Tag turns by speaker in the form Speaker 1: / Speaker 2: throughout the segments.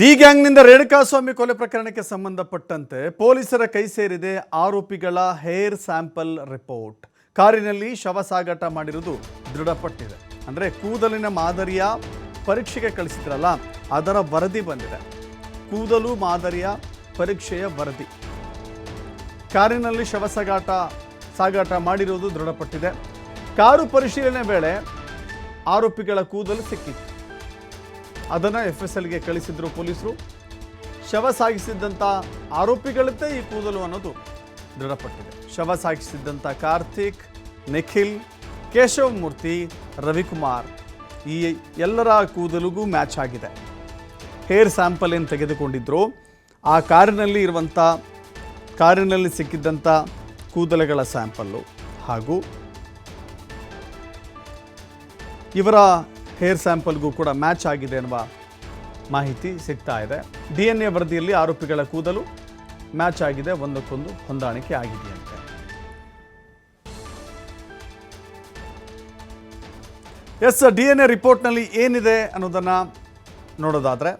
Speaker 1: ಈ ಗ್ಯಾಂಗ್ನಿಂದ ರೇಣುಕಾಸ್ವಾಮಿ ಕೊಲೆ ಪ್ರಕರಣಕ್ಕೆ ಸಂಬಂಧಪಟ್ಟಂತೆ ಪೊಲೀಸರ ಕೈ ಸೇರಿದೆ ಆರೋಪಿಗಳ ಹೇರ್ ಸ್ಯಾಂಪಲ್ ರಿಪೋರ್ಟ್. ಕಾರಿನಲ್ಲಿ ಶವ ಸಾಗಾಟ ಮಾಡಿರುವುದು ದೃಢಪಟ್ಟಿದೆ. ಅಂದರೆ ಕೂದಲಿನ ಮಾದರಿಯ ಪರೀಕ್ಷೆಗೆ ಕಳಿಸಿದ್ರಲ್ಲ, ಅದರ ವರದಿ ಬಂದಿದೆ. ಕೂದಲು ಮಾದರಿಯ ಪರೀಕ್ಷೆಯ ವರದಿ. ಕಾರಿನಲ್ಲಿ ಶವ ಸಾಗಾಟ ಮಾಡಿರುವುದು ದೃಢಪಟ್ಟಿದೆ. ಕಾರು ಪರಿಶೀಲನೆ ವೇಳೆ ಆರೋಪಿಗಳ ಕೂದಲು ಸಿಕ್ಕಿತ್ತು. ಅದನ್ನು FSLಗೆ ಕಳಿಸಿದ್ರು ಪೊಲೀಸರು. ಶವ ಸಾಗಿಸಿದ್ದಂಥ ಆರೋಪಿಗಳದ್ದೇ ಈ ಕೂದಲು ಅನ್ನೋದು ದೃಢಪಟ್ಟಿದೆ. ಶವ ಸಾಗಿಸಿದ್ದಂಥ ಕಾರ್ತಿಕ್, ನಿಖಿಲ್, ಕೇಶವಮೂರ್ತಿ, ರವಿಕುಮಾರ್ ಈ ಎಲ್ಲರ ಕೂದಲಿಗೂ ಮ್ಯಾಚ್ ಆಗಿದೆ. ಹೇರ್ ಸ್ಯಾಂಪಲ್ ಏನು ತೆಗೆದುಕೊಂಡಿದ್ರು, ಆ ಕಾರಿನಲ್ಲಿ ಸಿಕ್ಕಿದ್ದಂಥ ಕೂದಲುಗಳ ಸ್ಯಾಂಪಲ್ಲು ಹಾಗೂ ಇವರ ಹೇರ್ ಸ್ಯಾಂಪಲ್ಗೂ ಕೂಡ ಮ್ಯಾಚ್ ಆಗಿದೆ ಎನ್ನುವ ಮಾಹಿತಿ ಸಿಗ್ತಾ ಇದೆ. DNA ವರದಿಯಲ್ಲಿ ಆರೋಪಿಗಳ ಕೂದಲು ಮ್ಯಾಚ್ ಆಗಿದೆ, ಒಂದಕ್ಕೊಂದು ಹೊಂದಾಣಿಕೆ ಆಗಿದೆಯಂತೆ. DNA ರಿಪೋರ್ಟ್ನಲ್ಲಿ ಏನಿದೆ ಅನ್ನೋದನ್ನು ನೋಡೋದಾದರೆ,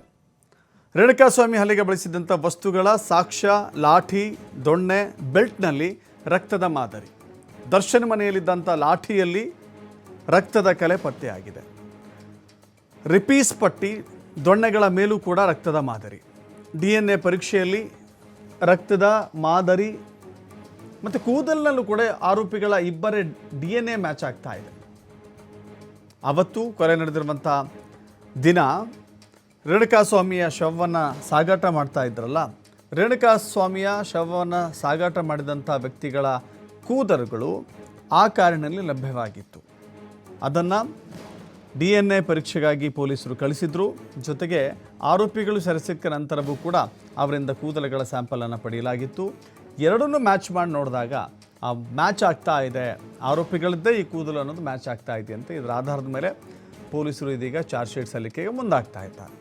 Speaker 1: ರೇಣುಕಾಸ್ವಾಮಿ ಹಲ್ಲೆಗೆ ಬಳಸಿದಂಥ ವಸ್ತುಗಳ ಸಾಕ್ಷ್ಯ, ಲಾಠಿ, ದೊಣ್ಣೆ, ಬೆಲ್ಟ್ನಲ್ಲಿ ರಕ್ತದ ಮಾದರಿ. ದರ್ಶನ್ ಮನೆಯಲ್ಲಿದ್ದಂಥ ಲಾಠಿಯಲ್ಲಿ ರಕ್ತದ ಕಲೆ ಪತ್ತೆಯಾಗಿದೆ. ರಿಪೀಸ್ ಪಟ್ಟಿ, ದೊಣ್ಣೆಗಳ ಮೇಲೂ ಕೂಡ ರಕ್ತದ ಮಾದರಿ. DNA ಪರೀಕ್ಷೆಯಲ್ಲಿ ರಕ್ತದ ಮಾದರಿ ಮತ್ತು ಕೂದಲಿನಲ್ಲೂ ಕೂಡ ಆರೋಪಿಗಳ ಇಬ್ಬರೇ DNA ಮ್ಯಾಚ್ ಆಗ್ತಾ ಇದೆ. ಅವತ್ತು ಕೊಲೆ ನಡೆದಿರುವಂಥ ದಿನ ರೇಣುಕಾಸ್ವಾಮಿಯ ಶವವನ್ನು ಸಾಗಾಟ ಮಾಡ್ತಾ ಇದ್ರಲ್ಲ, ರೇಣುಕಾಸ್ವಾಮಿಯ ಶವವನ್ನು ಸಾಗಾಟ ಮಾಡಿದಂಥ ವ್ಯಕ್ತಿಗಳ ಕೂದಲುಗಳು ಆ ಕಾರಿನಲ್ಲಿ ಲಭ್ಯವಾಗಿತ್ತು. ಅದನ್ನು DNA ಪರೀಕ್ಷೆಗಾಗಿ ಪೊಲೀಸರು ಕಳಿಸಿದ್ರು. ಜೊತೆಗೆ ಆರೋಪಿಗಳು ಸೆರೆಸಿಕ್ಕ ನಂತರವೂ ಕೂಡ ಅವರಿಂದ ಕೂದಲುಗಳ ಸ್ಯಾಂಪಲನ್ನು ಪಡೆಯಲಾಗಿತ್ತು. ಎರಡನ್ನೂ ಮ್ಯಾಚ್ ಮಾಡಿ ನೋಡಿದಾಗ ಆ ಮ್ಯಾಚ್ ಆಗ್ತಾ ಇದೆ, ಆರೋಪಿಗಳದ್ದೇ ಈ ಕೂದಲು ಅನ್ನೋದು ಮ್ಯಾಚ್ ಆಗ್ತಾ ಇದೆ ಅಂತ. ಇದರ ಆಧಾರದ ಮೇಲೆ ಪೊಲೀಸರು ಇದೀಗ ಚಾರ್ಜ್ ಶೀಟ್ ಸಲ್ಲಿಕೆಗೆ ಮುಂದಾಗ್ತಾ ಇದ್ದಾರೆ.